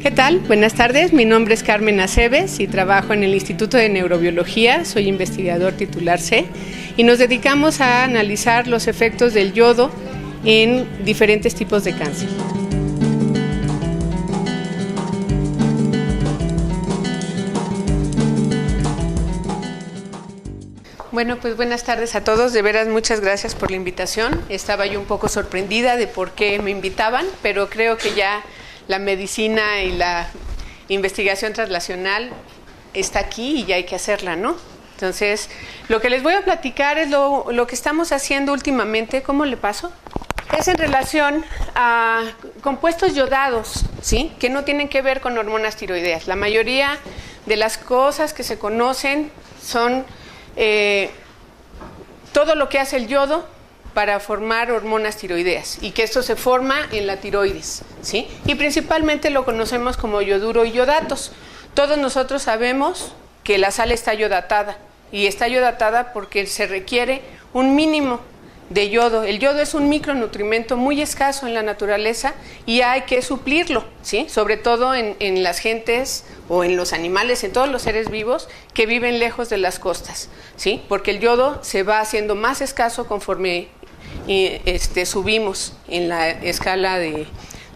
¿Qué tal? Buenas tardes, mi nombre es Carmen Aceves y trabajo en el Instituto de Neurobiología, soy investigador titular C y nos dedicamos a analizar los efectos del yodo en diferentes tipos de cáncer. Bueno, pues buenas tardes a todos, de veras muchas gracias por la invitación. Estaba yo un poco sorprendida de por qué me invitaban, pero creo que ya la medicina y la investigación translacional está aquí y ya hay que hacerla, ¿no? Entonces, lo que les voy a platicar es lo que estamos haciendo últimamente. ¿Cómo le paso? Es en relación a compuestos yodados, ¿sí? Que no tienen que ver con hormonas tiroideas. La mayoría de las cosas que se conocen son todo lo que hace el yodo para formar hormonas tiroideas y que esto se forma en la tiroides, ¿sí? Y principalmente lo conocemos como yoduro y yodatos. Todos nosotros sabemos que la sal está yodatada y está yodatada porque se requiere un mínimo de yodo. El yodo es un micronutrimento muy escaso en la naturaleza y hay que suplirlo, ¿sí? Sobre todo en las gentes o en los animales, en todos los seres vivos que viven lejos de las costas, ¿sí? Porque el yodo se va haciendo más escaso conforme subimos en la escala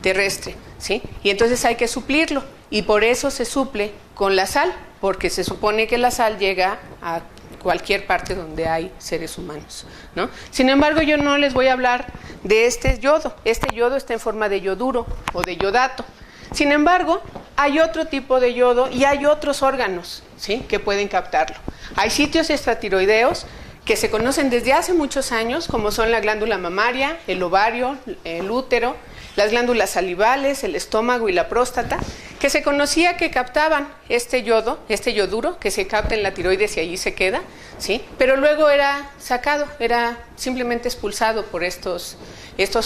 terrestre, ¿sí? Y entonces hay que suplirlo y por eso se suple con la sal, porque se supone que la sal llega a cualquier parte donde hay seres humanos, ¿no? Sin embargo, yo no les voy a hablar de este yodo. Este yodo está en forma de yoduro o de yodato. Sin embargo, hay otro tipo de yodo y hay otros órganos, ¿sí? Que pueden captarlo. Hay sitios extratiroideos que se conocen desde hace muchos años, como son la glándula mamaria, el ovario, el útero, las glándulas salivales, el estómago y la próstata, que se conocía que captaban este yodo, este yoduro, que se capta en la tiroides y allí se queda, ¿sí? Pero luego era sacado, era simplemente expulsado por estos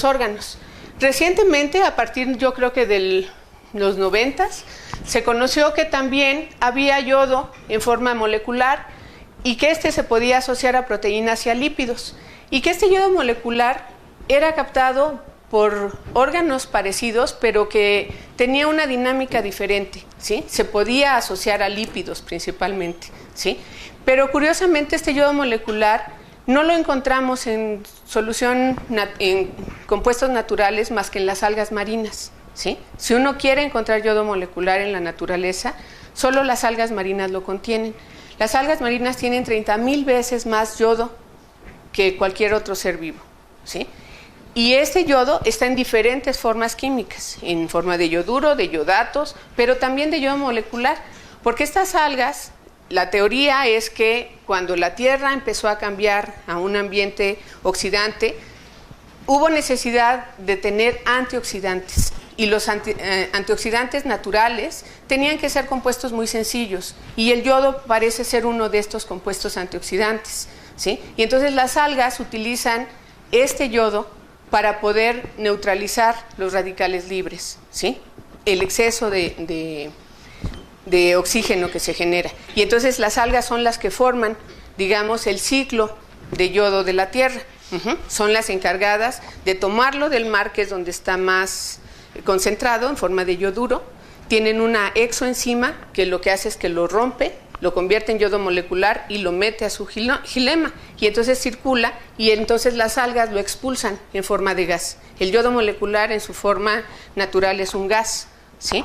órganos. Recientemente, a partir yo creo que de los 90s, se conoció que también había yodo en forma molecular y que se podía asociar a proteínas y a lípidos, y que este yodo molecular era captado por órganos parecidos, pero que tenía una dinámica diferente, ¿sí? Se podía asociar a lípidos principalmente, ¿sí? Pero curiosamente este yodo molecular no lo encontramos en solución en compuestos naturales más que en las algas marinas, ¿sí? Si uno quiere encontrar yodo molecular en la naturaleza, solo las algas marinas lo contienen. Las algas marinas tienen 30,000 veces más yodo que cualquier otro ser vivo, ¿sí? Y este yodo está en diferentes formas químicas, en forma de yoduro, de yodatos, pero también de yodo molecular, porque estas algas, la teoría es que cuando la Tierra empezó a cambiar a un ambiente oxidante, hubo necesidad de tener antioxidantes. Y los antioxidantes naturales tenían que ser compuestos muy sencillos y el yodo parece ser uno de estos compuestos antioxidantes, ¿sí? Y entonces las algas utilizan este yodo para poder neutralizar los radicales libres, ¿sí? El exceso de oxígeno que se genera. Y entonces las algas son las que forman, digamos, el ciclo de yodo de la Tierra. Son las encargadas de tomarlo del mar, que es donde está más concentrado en forma de yoduro. Tienen una exoenzima que lo que hace es que lo rompe, lo convierte en yodo molecular y lo mete a su xilema y entonces circula y entonces las algas lo expulsan en forma de gas. El yodo molecular en su forma natural es un gas, ¿sí?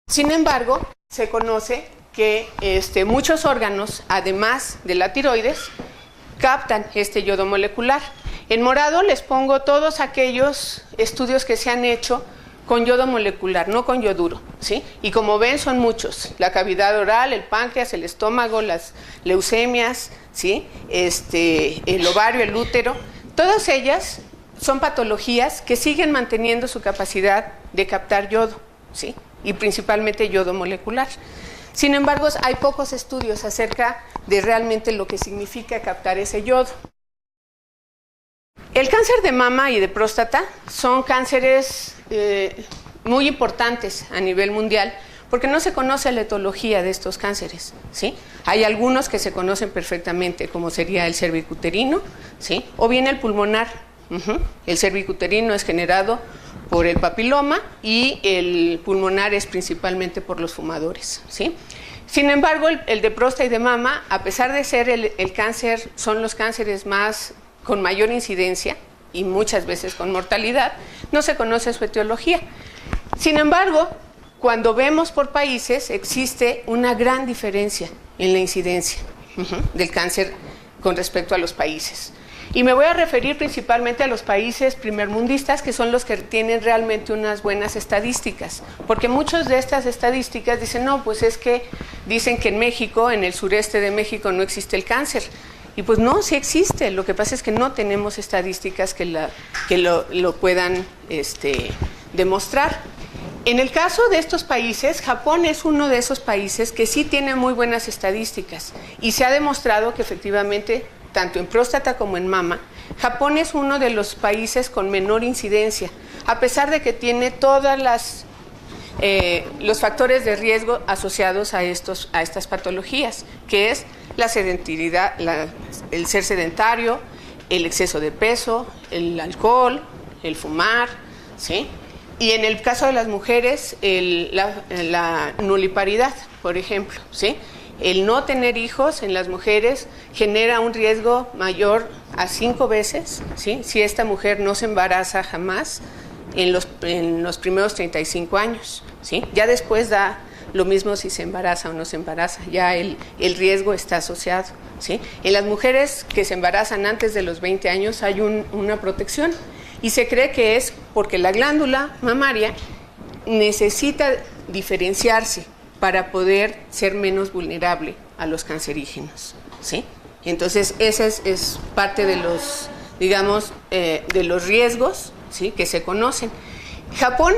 Sin embargo, se conoce que muchos órganos, además de la tiroides, captan este yodo molecular. En morado les pongo todos aquellos estudios que se han hecho con yodo molecular, no con yoduro, ¿sí? Y como ven son muchos, la cavidad oral, el páncreas, el estómago, las leucemias, ¿sí? El ovario, el útero, todas ellas son patologías que siguen manteniendo su capacidad de captar yodo, ¿sí? Y principalmente yodo molecular. Sin embargo, hay pocos estudios acerca de realmente lo que significa captar ese yodo. El cáncer de mama y de próstata son cánceres muy importantes a nivel mundial porque no se conoce la etiología de estos cánceres, ¿sí? Hay algunos que se conocen perfectamente, como sería el cervicuterino, ¿sí? O bien el pulmonar. El cervicuterino es generado por el papiloma y el pulmonar es principalmente por los fumadores, ¿sí? Sin embargo, el de próstata y de mama, a pesar de ser el cáncer, son los cánceres con mayor incidencia y muchas veces con mortalidad, no se conoce su etiología. Sin embargo, cuando vemos por países, existe una gran diferencia en la incidencia del cáncer con respecto a los países. Y me voy a referir principalmente a los países primermundistas, que son los que tienen realmente unas buenas estadísticas, porque muchas de estas estadísticas dicen, no, pues es que dicen que en México, en el sureste de México, no existe el cáncer. Y pues no, sí existe, lo que pasa es que no tenemos estadísticas que lo puedan demostrar. En el caso de estos países, Japón es uno de esos países que sí tiene muy buenas estadísticas y se ha demostrado que efectivamente, tanto en próstata como en mama, Japón es uno de los países con menor incidencia, a pesar de que tiene todas los factores de riesgo asociados a estas patologías, que es la sedentariedad, el ser sedentario, el exceso de peso, el alcohol, el fumar, ¿sí? Y en el caso de las mujeres, la nuliparidad, por ejemplo, ¿sí? El no tener hijos en las mujeres genera un riesgo mayor a 5 veces, ¿sí? Si esta mujer no se embaraza jamás en los primeros 35 años, ¿sí? Ya después da lo mismo si se embaraza o no se embaraza, ya el riesgo está asociado, ¿sí? En las mujeres que se embarazan antes de los 20 años hay una protección y se cree que es porque la glándula mamaria necesita diferenciarse para poder ser menos vulnerable a los cancerígenos, ¿sí? Entonces, ese es parte de los, digamos, de los riesgos, ¿sí?, que se conocen. Japón,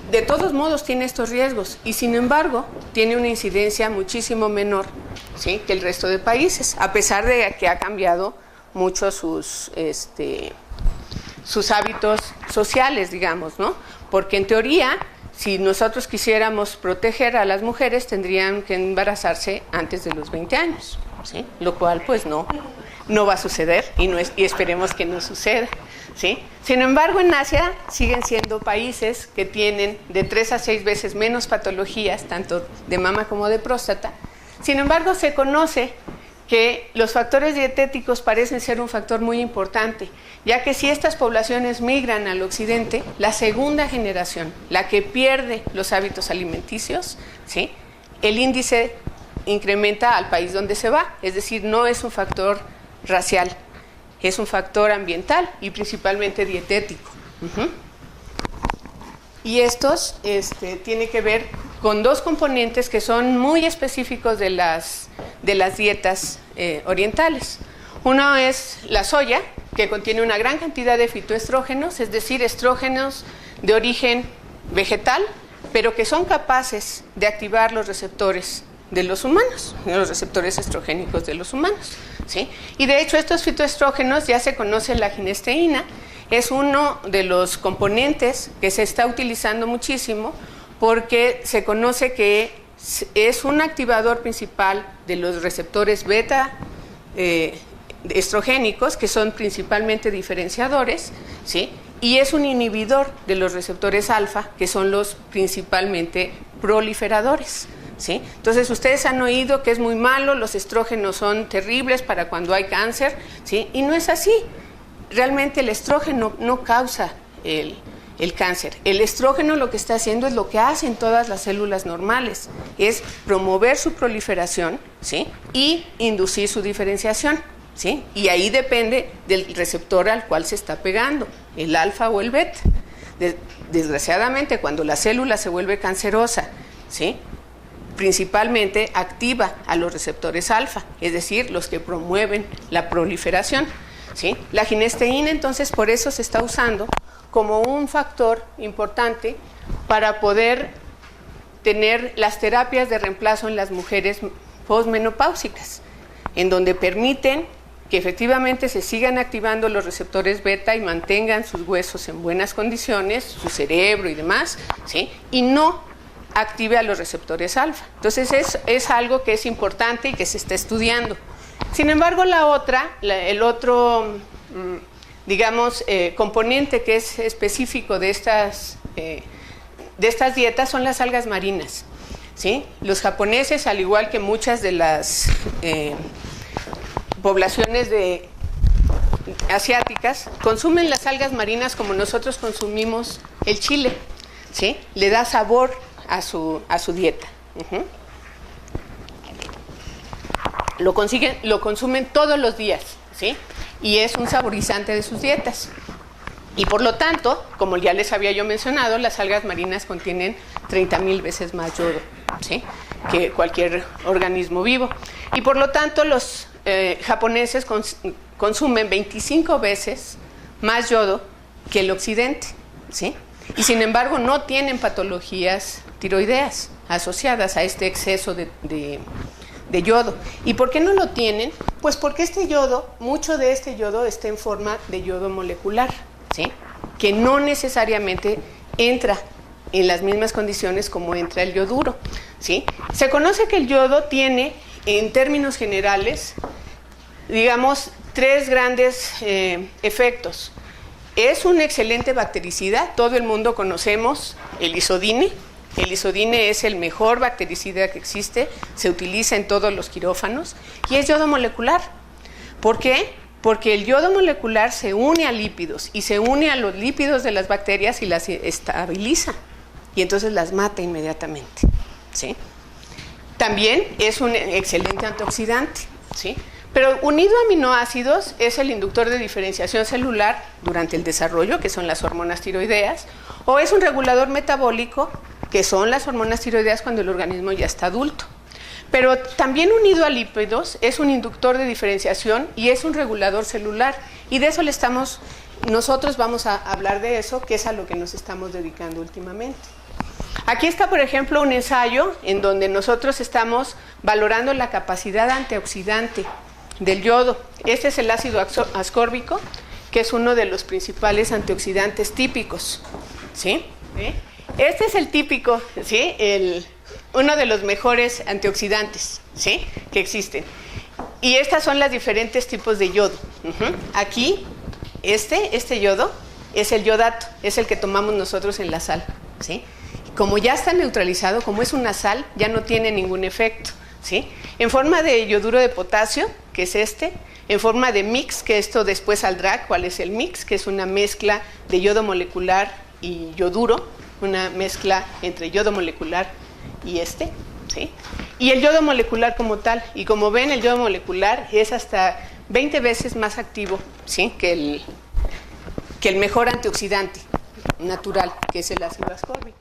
de todos modos, tiene estos riesgos y, sin embargo, tiene una incidencia muchísimo menor, ¿sí?, que el resto de países, a pesar de que ha cambiado mucho sus hábitos sociales, digamos, ¿no? Porque, en teoría, si nosotros quisiéramos proteger a las mujeres, tendrían que embarazarse antes de los 20 años, ¿sí? Lo cual, pues, no va a suceder y esperemos que no suceda, ¿sí? Sin embargo, en Asia siguen siendo países que tienen de 3 a 6 veces menos patologías, tanto de mama como de próstata. Sin embargo, se conoce que los factores dietéticos parecen ser un factor muy importante, ya que si estas poblaciones migran al occidente, la segunda generación, la que pierde los hábitos alimenticios, ¿sí?, el índice incrementa al país donde se va, es decir, no es un factor racial, es un factor ambiental y principalmente dietético. Y estos tienen que ver con 2 componentes que son muy específicos de las dietas orientales. Uno es la soya, que contiene una gran cantidad de fitoestrógenos, es decir, estrógenos de origen vegetal, pero que son capaces de activar los receptores de los humanos, los receptores estrogénicos de los humanos, ¿sí? Y de hecho estos fitoestrógenos ya se conoce la ginesteína, es uno de los componentes que se está utilizando muchísimo porque se conoce que es un activador principal de los receptores beta estrogénicos, que son principalmente diferenciadores, ¿sí?, y es un inhibidor de los receptores alfa, que son los principalmente proliferadores, ¿sí? Entonces, ustedes han oído que es muy malo, los estrógenos son terribles para cuando hay cáncer, ¿sí? Y no es así. Realmente el estrógeno no causa el cáncer. El estrógeno lo que está haciendo es lo que hacen todas las células normales, es promover su proliferación, ¿sí?, y inducir su diferenciación, ¿sí? Y ahí depende del receptor al cual se está pegando, el alfa o el beta. Desgraciadamente, cuando la célula se vuelve cancerosa, ¿sí?, principalmente activa a los receptores alfa, es decir, los que promueven la proliferación, ¿sí? La ginesteína, entonces, por eso se está usando como un factor importante para poder tener las terapias de reemplazo en las mujeres posmenopáusicas, en donde permiten que efectivamente se sigan activando los receptores beta y mantengan sus huesos en buenas condiciones, su cerebro y demás, ¿sí?, y no active a los receptores alfa. Entonces es algo que es importante y que se está estudiando. Sin embargo, el otro digamos, componente que es específico de estas dietas son las algas marinas, ¿sí? Los japoneses, al igual que muchas de las poblaciones asiáticas, consumen las algas marinas como nosotros consumimos el chile, ¿sí? Le da sabor a su dieta. Lo consumen todos los días, ¿sí? Y es un saborizante de sus dietas. Y por lo tanto, como ya les había yo mencionado, las algas marinas contienen 30,000 veces más yodo, ¿sí? Que cualquier organismo vivo. Y por lo tanto, los japoneses consumen 25 veces más yodo que el occidente, ¿sí? Y sin embargo, no tienen patologías tiroideas asociadas a este exceso de yodo. ¿Y por qué no lo tienen? Pues porque este yodo, mucho de este yodo está en forma de yodo molecular, ¿sí? Que no necesariamente entra en las mismas condiciones como entra el yoduro, ¿sí? Se conoce que el yodo tiene, en términos generales, digamos, 3 grandes efectos. Es un excelente bactericida, todo el mundo conocemos el isodine. El isodine es el mejor bactericida que existe, se utiliza en todos los quirófanos y es yodo molecular. ¿Por qué? Porque el yodo molecular se une a lípidos y se une a los lípidos de las bacterias y las estabiliza y entonces las mata inmediatamente, ¿sí? También es un excelente antioxidante, ¿sí? Pero unido a aminoácidos es el inductor de diferenciación celular durante el desarrollo, que son las hormonas tiroideas, o es un regulador metabólico, que son las hormonas tiroideas cuando el organismo ya está adulto. Pero también unido a lípidos es un inductor de diferenciación y es un regulador celular. Y de eso nosotros vamos a hablar de eso, que es a lo que nos estamos dedicando últimamente. Aquí está, por ejemplo, un ensayo en donde nosotros estamos valorando la capacidad antioxidante del yodo. Este es el ácido ascórbico, que es uno de los principales antioxidantes típicos, ¿sí? Este es el típico, ¿sí? Uno de los mejores antioxidantes, ¿sí? Que existen. Y estas son los diferentes tipos de yodo. Aquí, este yodo es el yodato, es el que tomamos nosotros en la sal, ¿sí? Como ya está neutralizado, como es una sal, ya no tiene ningún efecto, ¿sí? En forma de yoduro de potasio, que es en forma de mix, que esto después saldrá cuál es el mix, que es una mezcla de yodo molecular y yoduro, una mezcla entre yodo molecular y ¿sí? Y el yodo molecular como tal, y como ven, el yodo molecular es hasta 20 veces más activo, ¿sí? que el mejor antioxidante natural, que es el ácido ascórbico.